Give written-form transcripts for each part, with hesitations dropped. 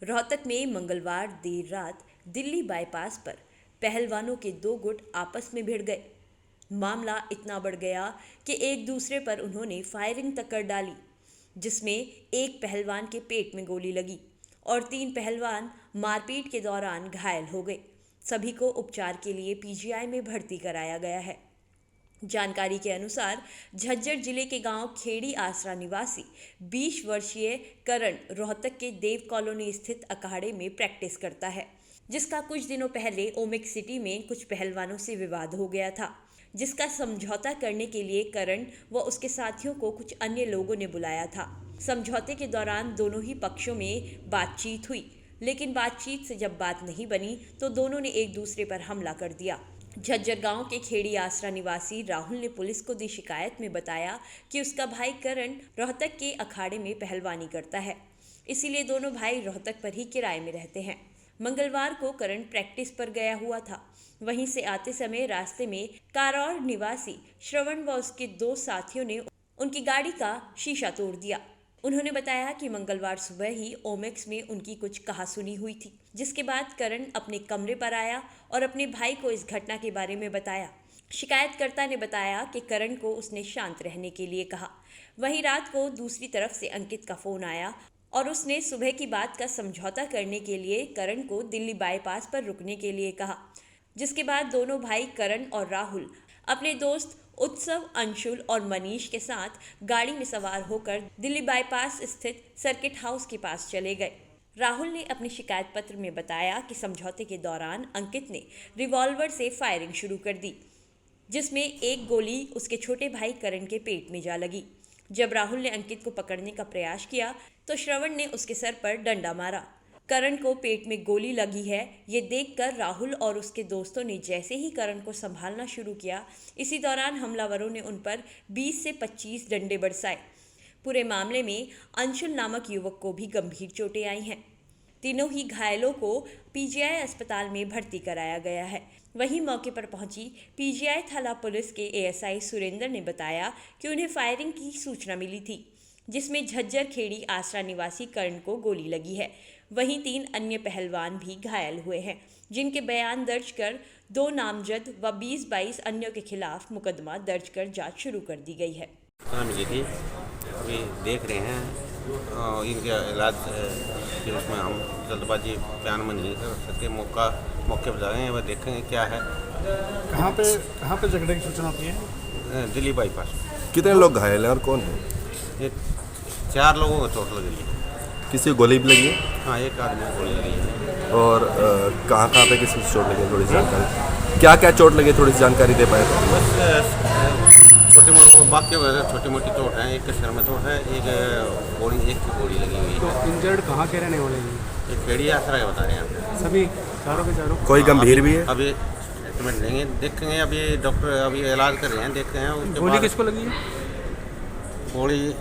रोहतक में मंगलवार देर रात दिल्ली बाईपास पर पहलवानों के दो गुट आपस में भिड़ गए। मामला इतना बढ़ गया कि एक दूसरे पर उन्होंने फायरिंग तक कर डाली, जिसमें एक पहलवान के पेट में गोली लगी और 3 पहलवान मारपीट के दौरान घायल हो गए। सभी को उपचार के लिए पीजीआई में भर्ती कराया गया है। जानकारी के अनुसार झज्जर जिले के गांव खेड़ी आसरा निवासी 20 वर्षीय करण रोहतक के देव कॉलोनी स्थित अखाड़े में प्रैक्टिस करता है, जिसका कुछ दिनों पहले ओमिक सिटी में कुछ पहलवानों से विवाद हो गया था, जिसका समझौता करने के लिए करण व उसके साथियों को कुछ अन्य लोगों ने बुलाया था। समझौते के दौरान दोनों ही पक्षों में बातचीत हुई, लेकिन बातचीत से जब बात नहीं बनी तो दोनों ने एक दूसरे पर हमला कर दिया। झज्जर गांव के खेड़ी आसरा निवासी राहुल ने पुलिस को दी शिकायत में बताया कि उसका भाई करण रोहतक के अखाड़े में पहलवानी करता है, इसीलिए दोनों भाई रोहतक पर ही किराए में रहते हैं। मंगलवार को करण प्रैक्टिस पर गया हुआ था। वहीं से आते समय रास्ते में कारौर निवासी श्रवण व उसके 2 साथियों ने उनकी गाड़ी का शीशा तोड़ दिया। उन्होंने बताया कि मंगलवार सुबह ही ओमेक्स में उनकी कुछ कहासुनी हुई थी, जिसके बाद करण अपने कमरे पर आया और अपने भाई को इस घटना के बारे में बताया। शिकायतकर्ता ने बताया कि करण को उसने शांत रहने के लिए कहा। वहीं रात को दूसरी तरफ से अंकित का फोन आया और उसने सुबह की बात का समझौता करने के लिए करण को दिल्ली बाईपास पर रुकने के लिए कहा, जिसके बाद दोनों भाई करण और राहुल अपने दोस्त उत्सव, अंशुल और मनीष के साथ गाड़ी में सवार होकर दिल्ली बाईपास स्थित सर्किट हाउस के पास चले गए। राहुल ने अपने शिकायत पत्र में बताया कि समझौते के दौरान अंकित ने रिवॉल्वर से फायरिंग शुरू कर दी, जिसमें एक गोली उसके छोटे भाई करण के पेट में जा लगी। जब राहुल ने अंकित को पकड़ने का प्रयास किया तो श्रवण ने उसके सर पर डंडा मारा। करण को पेट में गोली लगी है, ये देखकर राहुल और उसके दोस्तों ने जैसे ही करण को संभालना शुरू किया, इसी दौरान हमलावरों ने उन पर 20 से 25 डंडे बरसाए। पूरे मामले में अंशुल नामक युवक को भी गंभीर चोटें आई हैं। तीनों ही घायलों को पीजीआई अस्पताल में भर्ती कराया गया है। वहीं मौके पर पहुंची पीजीआई थाना पुलिस के एएसआई सुरेंद्र ने बताया कि उन्हें फायरिंग की सूचना मिली थी, जिसमें झज्जर खेड़ी आसरा निवासी करण को गोली लगी है। वहीं 3 अन्य पहलवान भी घायल हुए हैं, जिनके बयान दर्ज कर 2 नामजद व 20-22 अन्यों के खिलाफ मुकदमा दर्ज कर जांच शुरू कर दी गई है। मिली थी, अभी देख रहे हैं इनके इलाज कि उसमें हम जल्दबाजी बयान में नहीं कर सकते। मौके पर जाएंगे, वह देखेंगे क्या है। कहाँ पे झगड़े की सूचना होती है? दिल्ली बाईपास। कितने लोग घायल हैं और कौन है? ये 4 लोगों को चोट लगी है। किसी को गोली भी लगी है? हाँ, एक आदमी को गोली लगी है। और कहाँ पे किसी को चोट लगी है? थोड़ी जानकारी, क्या चोट लगी है, थोड़ी सी जानकारी दे पाए? बस छोटे मोटे बाकी छोटी मोटी चोट है। एक के सिर में चोट है, एक की गोली लगी हुई है। तो इंजर्ड कहाँ के रहने वाले हैं? एक खेड़ी आसरा के बता रहे हैं सभी चारों के चारों। कोई गंभीर भी है? अभी ट्रीटमेंट लेंगे, देखेंगे। अभी डॉक्टर अभी इलाज कर रहे हैं, देखते हैं। गोली किसको लगी है? गोली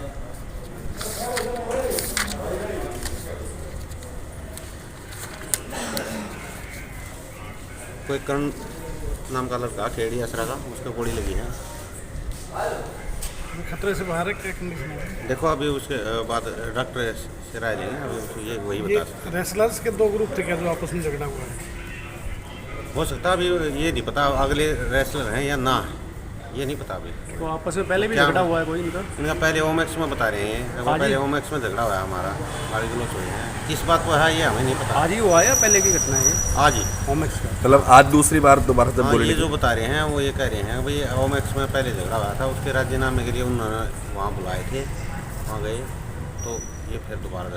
कोई करण नाम का लड़का खेड़ी असरा का, उसको गोली लगी है। खतरे से बाहर है, क्या कंडीशन है? देखो अभी उसके बाद डॉक्टर से राय लेंगे। अभी ये वही बता सकते। रेसलर्स के 2 ग्रुप थे क्या जो आपस में झगड़ा हुआ है? हो सकता है, अभी ये नहीं पता अगले रेसलर हैं या ना, ये नहीं पता अभी। तो आपस में पहले भी झगड़ा हुआ है कोई इनका पहले ओमेक्स में बता रहे हैं। पहले ओमेक्स में झगड़ा हुआ है हमारा, गाड़ी गलोच हुए हैं। किस बात पर है ये हमें नहीं पता। आज ही हुआ है या पहले की घटना है? आज ही ओमेक्स का। मतलब आज दूसरी बार दोबारा जब गोली ये लगी? जो बता रहे हैं वो ये कह रहे हैं भाई ओमेक्स में पहले झगड़ा हुआ था, उसके राजीनामे के लिए उन्होंने वहाँ बुलाए थे, वहाँ गए तो ये फिर दोबारा